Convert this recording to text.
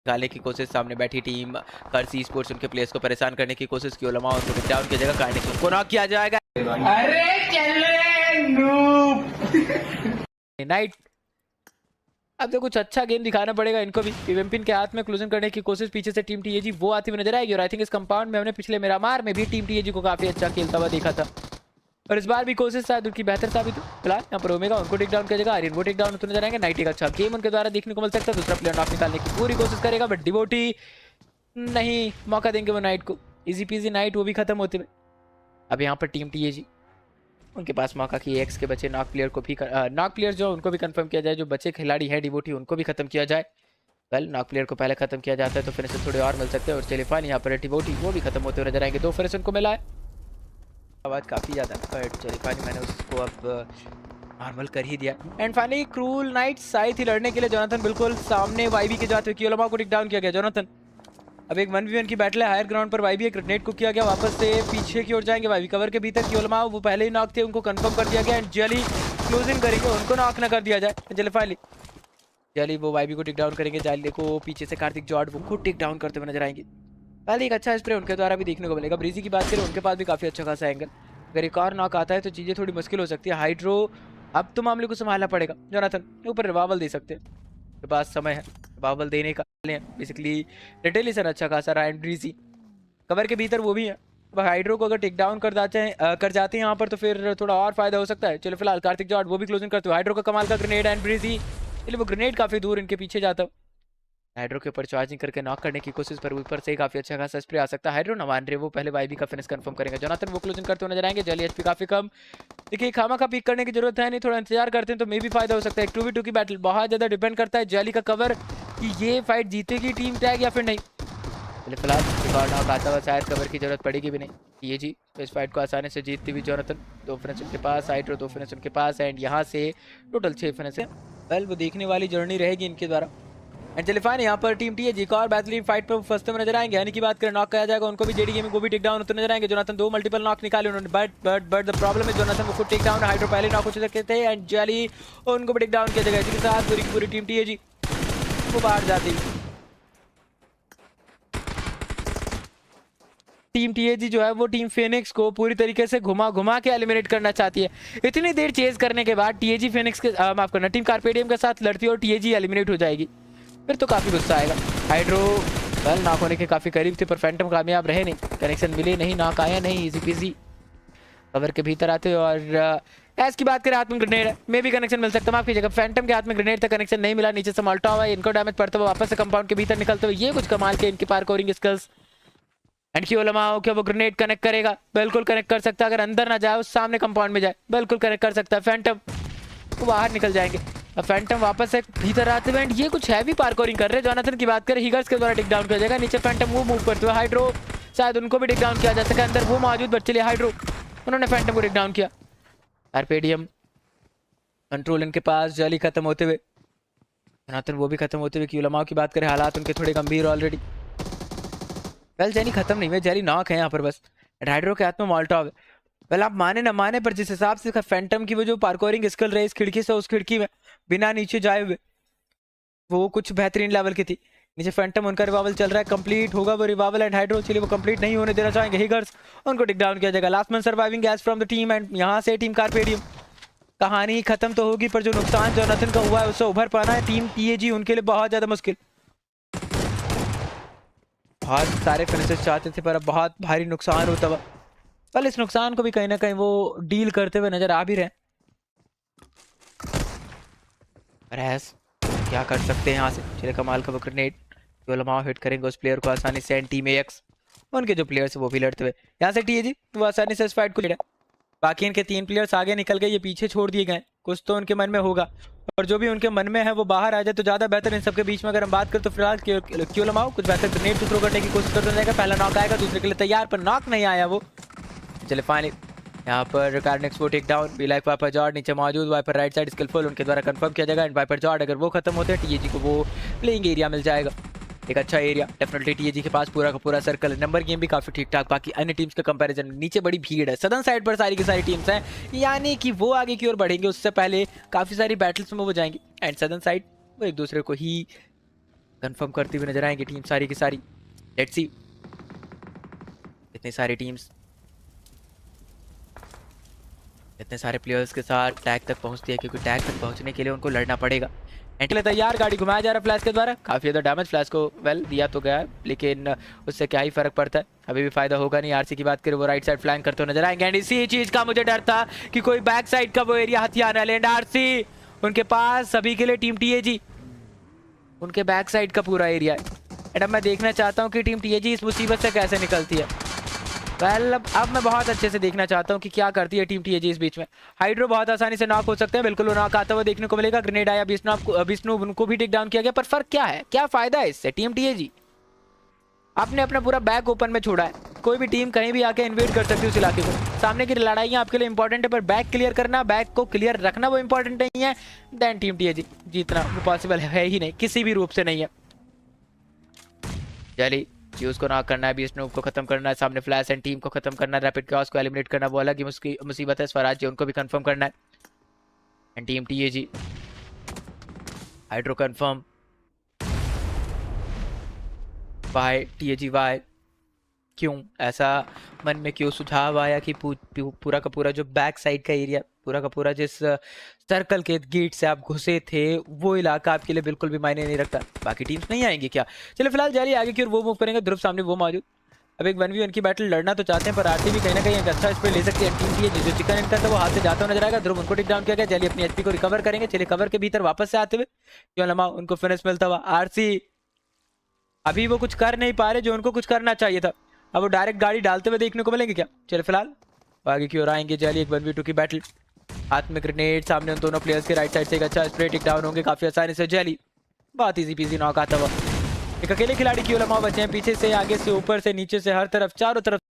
निकालने की कोशिश। सामने बैठी टीम कर्सी स्पोर्ट्स उनके प्लेयर्स को परेशान करने की कोशिश की। उलमा उनको टिक डाउन की जगह काइनेक्स उनको नॉक किया जाएगा। अरे चल नूब नाइट अब तो कुछ अच्छा गेम दिखाना पड़ेगा इनको भी। पिवेम्पिन के हाथ में क्लोजन करने की कोशिश पीछे से टीम टीएजी वो आती हुई नजर आएगी। और आई थिंक इस कंपाउंड में हमने पिछले मिरामार में भी टीम टीएजी को काफी अच्छा खेलता हुआ देखा था और इस बार भी कोशिश शायद उनकी बेहतर साबित हो। फिलहाल यहाँ पर ओमेगा उनको टेक डाउन करेगा, आर्यन वो टेक डाउन होते नजर आएंगे। नाइट एक अच्छा गेम उनके द्वारा देखने को मिल सकता है। दूसरा प्लेयर नॉक निकालने की पूरी कोशिश करेगा बट डिवोटी नहीं मौका देंगे वो नाइट को। इजी पीजी नाइट वो भी खत्म होते हुए। अब यहाँ पर टीम टीएजी उनके पास मौका की एक्स के बचे नॉक प्लेयर को भी नॉक प्लेयर जो उनको भी कंफर्म किया जाए। जो बचे खिलाड़ी है डिवोटी उनको भी खत्म किया जाए। वेल नॉक प्लेयर को पहले खत्म किया जाता है तो फिर से थोड़े और मिल सकते हैं। और टेलीफोन यहाँ पर डिवोटी वो भी खत्म होते हुए नजर आएंगे। 2 फिर उनको मिला है। आवाज़ काफ़ी ज़्यादा बट टेलीफोन मैंने उसको अब नॉर्मल कर ही दिया। एंड फाइनली क्रूल नाइट्स आई थी लड़ने के लिए। जोनाथन बिल्कुल सामने वाईबी के जाते हुए कियोलमा को टिक डाउन किया गया। जोनाथन अब एक 1v1 की बैटल है हायर ग्राउंड पर। वाईबी एक ग्रेनेड को किया गया, वापस से पीछे की ओर जाएंगे। वाईबी कवर के भीतर कियोलमा वो पहले ही नॉक थे उनको कंफर्म कर दिया गया। एंड जली क्लोजिंग करेंगे उनको नॉक ना कर दिया जाए। जली फाइनली जली वो वाईबी को टिक डाउन करेंगे। जाली को पीछे से कार्तिक जॉर्ड वो खुद टिक डाउन करते हुए नजर आएंगे। पहले एक अच्छा स्प्रे उनके द्वारा भी देखने को मिलेगा। ब्रीजी की बात करें उनके पास भी काफी अच्छा खासा एंगल। अगर एक और नॉक आता है तो चीजें थोड़ी मुश्किल हो सकती है। हाइड्रो अब तो मामले को संभालना पड़ेगा। जोनाथन ऊपर रिवावल दे सकते हैं, के पास समय है रिवावल देने का। बेसिकली रिटेलिसन अच्छा खासा रहा। एंड ब्रीजी कवर के भीतर वो भी है। वह हाइड्रो को अगर टेक डाउन कर जाते हैं यहाँ पर तो फिर थोड़ा और फायदा हो सकता है। चलो फिलहाल कार्तिक जॉर्ड वो भी क्लोजिंग करते हुए हाइड्रो का कमाल का ग्रेनेड। एंड ब्रीजी चलिए वो ग्रेनेड काफी दूर इनके पीछे जाता है। हाइड्रो के ऊपर चार्जिंग करके नॉक करने की कोशिश पर ऊपर से काफी अच्छा खासा स्प्रे आ सकता है। हाइड्रो न मान रहे वो पहले वाईबी का फिनिश कंफर्म करेंगे। जोनाथन वो क्लोजिंग करते हुए नजर आएंगे। जली एचपी काफी कम। देखिए खामा का पिक करने की जरूरत है नहीं, थोड़ा इंतजार करते हैं तो मे भी फायदा हो सकता है। 2v2 की बैटल बहुत ज्यादा डिपेंड करता है जली का कवर कि ये फाइट जीतेगी टीम टैग या फिर नहीं। चलिए फिलहाल रिकॉर्ड नॉक आता हुआ शायद कवर की जरूरत पड़ेगी भी नहीं। ये जी इस फाइट को आसानी से जीतती हुई जोनाथन। 2 फिनिश उनके पास, हाइड्रो 2 फिनिश उनके पास। एंड यहाँ से टोटल 6 फिनिश है। वेल वो देखने वाली जर्नी रहेगी इनके द्वारा। एंड चलिए फाइन यहाँ पर टीम टीएजी एक और बेहतरीन फाइट पर फंसते हुए नजर आएंगे। यानी की बात करें नॉक किया जाएगा उनको भी। जेडी गेमिंग को भी टेक डाउन होते नजर आएंगे। जोनाथन 2 मल्टीपल नॉक निकाले उन्होंने बट द प्रॉब्लम है जोनाथन वो खुद टेक डाउन। हाइड्रो पहले नॉक हो चुके थे एंड जली उनको भी टेक डाउन किया जाएगा। इसके साथ पूरी की पूरी टीम टीएजी वो बाहर जाती। टीम टीएजी जो है वो टीम फेनिक्स को पूरी तरीके से घुमा घुमा के एलिमिनेट करना चाहती है। इतनी देर चेज करने के बाद टीएजी फेनिक्स के माफ करना टीम कार्पेडियम के साथ लड़ती है और टीएजी एलिमिनेट हो जाएगी फिर तो काफी गुस्सा आएगा। हाइड्रो वेल नॉक होने के काफी करीब थे पर फैंटम कामयाब रहे नहीं। कनेक्शन मिले नहीं, नॉक आया नहीं। इजी पीजी कवर के भीतर आते और एस की बात करें हाथ में ग्रेनेड है, मे भी कनेक्शन मिल सकता है। माफ कीजिएगा फैंटम के हाथ में ग्रेनेड था, कनेक्शन नहीं मिला। नीचे से माल्टा हुआ इनको डैमेज पड़ता हुआ वापस से कंपाउंड के भीतर निकलते हुए। ये कुछ कमाल के इनकी पार्कोरिंग स्किल्स। एंड कियोलमा क्या वो ग्रेनेड कनेक्ट करेगा? बिल्कुल कनेक्ट कर सकता है। अगर अंदर ना जाए उस सामने कंपाउंड में जाए बिल्कुल कनेक्ट कर सकता है। फैंटम वो बाहर निकल जाएंगे। अब फैंटम वापस से भीतर आते हुए ये कुछ हैवी पार्कोरिंग कर रहे हैं। जोनाथन की बात करें हीगर्स के द्वारा टिक डाउन किया जाएगा। नीचे फैंटम वो मूव करते हुए हाइड्रो शायद उनको भी टिक डाउन किया जा सके। अंदर वो मौजूद बट चलिए हाइड्रो उन्होंने फैंटम को टिक डाउन किया। आरपेडियम कंट्रोल इनके पास। जली खत्म होते हुए जोनाथन वो भी खत्म होते हुए। कियोलमा की बात करें हालात उनके थोड़े गंभीर ऑलरेडी। वेल जैनी खत्म नहीं हुई, जैली नॉक है यहाँ पर बस। हाइड्रो के हाथ में मॉल्टोव। वेल आप माने ना माने पर जिस हिसाब से फैंटम की वो जो पार्कोरिंग स्किल रही इस खिड़की से उस खिड़की में बिना नीचे जाए हुए वो कुछ बेहतरीन लेवल की थी। नीचे फैंटम उनका रिवावल चल रहा है, कंप्लीट होगा वो रिवावल। एंड हाइड्रो चलिए वो कंप्लीट नहीं होने देना चाहेंगे। हीगर्स उनको टिक डाउन किया जाएगा। Last man surviving gas from the team. And यहाँ से टीम कार्पेडियम कहानी खत्म तो होगी पर जो नुकसान जोनाथन का हुआ है उससे उभर पाना है टीम टीएजी उनके लिए बहुत ज्यादा मुश्किल। बहुत सारे फिनिशेस चाहते थे पर अब बहुत भारी नुकसान होता हुआ। कल इस नुकसान को भी कहीं ना कहीं वो डील करते हुए नजर आ भी रहे। रैस क्या कर सकते हैं यहाँ से? चले कमाल का वो ग्रेनेड जो हिट करेंगे उस प्लेयर को आसानी से। एंड टीम एक्स उनके जो प्लेयर्स है वो भी लड़ते हुए यहाँ से टीएजी वो आसानी से इस फाइट को लड़ा। बाकी इनके 3 प्लेयर्स आगे निकल गए, ये पीछे छोड़ दिए गए। कुछ तो उनके मन में होगा और जो भी उनके मन में है वो बाहर आ जाए तो ज्यादा बेहतर। इन सबके बीच में अगर हम बात करें तो फिलहाल कियोलमा कुछ बेहतर ग्रेनेड थ्रो करने की कोशिश करते जाएगा। पहला नॉक आएगा, दूसरे के लिए तैयार पर नॉक नहीं आया वो। चले फाइनली यहाँ पर कार्नेक्स वो take down. Be like Viper जॉर्ड नीचे मौजूद। वाइपर राइट साइड स्किलफुल उनके द्वारा कंफर्म किया जाएगा। एंड वाइपर जॉर्ड अगर वो खत्म होते हैं टीएजी को वो प्लेइंग एरिया मिल जाएगा। एक अच्छा एरिया डेफिनेटली टीएजी के पास पूरा का पूरा सर्कल है। नंबर गेम भी काफी ठीक ठाक बाकी अन्य टीम्स के कंपैरिजन में। नीचे बड़ी भीड़ है, सदर्न साइड पर सारी की सारी टीम्स हैं यानी कि वो आगे की ओर बढ़ेंगे उससे पहले काफी सारी बैटल्स में वो जाएंगे। एंड सदर्न साइड वो एक दूसरे को ही कंफर्म करती हुई नजर आएंगी टीम सारी की सारी। लेट्स सी इतनी सारी टीम्स, इतने सारे प्लेयर्स के साथ टैग तक पहुंचती है, क्योंकि टैग तक पहुंचने के लिए उनको लड़ना पड़ेगा। एंट्री के लिए तैयार, गाड़ी घुमाया जा रहा है फ्लैश के द्वारा। काफी ज्यादा डैमेज फ्लैश को वेल दिया तो गया है, लेकिन उससे क्या ही फर्क पड़ता है, अभी भी फायदा होगा नहीं। आरसी की बात करें, वो राइट साइड फ्लैंक करते हुए नजर आएंगे। एंड इसी चीज का मुझे डर था कि कोई बैक साइड का वो एरिया हथियाना ले। आरसी उनके पास सभी के लिए टीम टीएजी उनके बैक साइड का पूरा एरिया है। एंड अब मैं देखना चाहता हूँ कि टीम टीएजी इस मुसीबत से कैसे निकलती है। वेल अब मैं बहुत अच्छे से देखना चाहता हूँ कि क्या करती है टीम टीएजी इस बीच में। हाइड्रो बहुत आसानी से नॉक हो सकते हैं, बिल्कुल नॉक आता हुआ देखने को मिलेगा। ग्रेनेड आया, विष्णु उनको भी टेक डाउन किया गया, पर फर्क क्या है, क्या फायदा है इससे? टीम टीएजी आपने अपना पूरा बैक ओपन में छोड़ा है, कोई भी टीम कहीं भी आके इन्वेड कर सकती है उस इलाके को। सामने की लड़ाइयाँ आपके लिए इंपॉर्टेंट है, पर बैक क्लियर करना, बैक को क्लियर रखना वो इंपॉर्टेंट नहीं है। देन टीम टीएजी जीतना वो पॉसिबल है ही नहीं, किसी भी रूप से नहीं है। चलिए यूज को नॉक करना है, बीस नूब को खत्म करना है, सामने फ्लैश एंड टीम को खत्म करना है, रैपिड क्रॉस को एलिमिनेट करना वो अलग ही मुसीबत है। स्वराज जी उनको भी कंफर्म करना है। And team TAG hydro confirm, why TAG why, क्यों ऐसा मन में क्यों सुझाव आया कि पूरा का पूरा जो बैक साइड का एरिया, पूरा का पूरा जिस सर्कल के गेट से आप घुसे थे वो इलाका आपके लिए बिल्कुल भी मायने नहीं रखता? बाकी टीम्स नहीं आएंगी क्या? चलिए फिलहाल जारी आगे की और वो मूव करेंगे। ध्रुव सामने वो मौजूद, अब एक 1v1 की बैटल लड़ना तो चाहते हैं, पर आरती भी कहीं ना कहीं एक अच्छा इस पे ले सकती है। टीम की जो चिकन इनका था वो हाथ से जाता हुआ नजर आएगा। ध्रुव उनको टेक डाउन किया गया, जल्दी अपनी एचपी को रिकवर करेंगे। चलिए कवर के भीतर वापस से आते हुए क्यों लम्हा उनको फिनिश मिलता हुआ। आरसी अभी वो कुछ कर नहीं पा रहे जो उनको कुछ करना चाहिए था, अब वो डायरेक्ट गाड़ी डालते हुए देखने को मिलेंगे क्या? चलिए फिलहाल आगे की ओर आएंगे। जल्दी एक 1v2 की बैटल, हाथ में ग्रेनेड, सामने उन दोनों प्लेयर्स के राइट साइड से एक अच्छा स्प्रे टेक डाउन होंगे काफी आसानी से। जैली बहुत इजी पीजी नॉक आता हुआ, एक अकेले खिलाड़ी क्यों लम्हा बचे हैं, पीछे से आगे से ऊपर से नीचे से हर तरफ चारों तरफ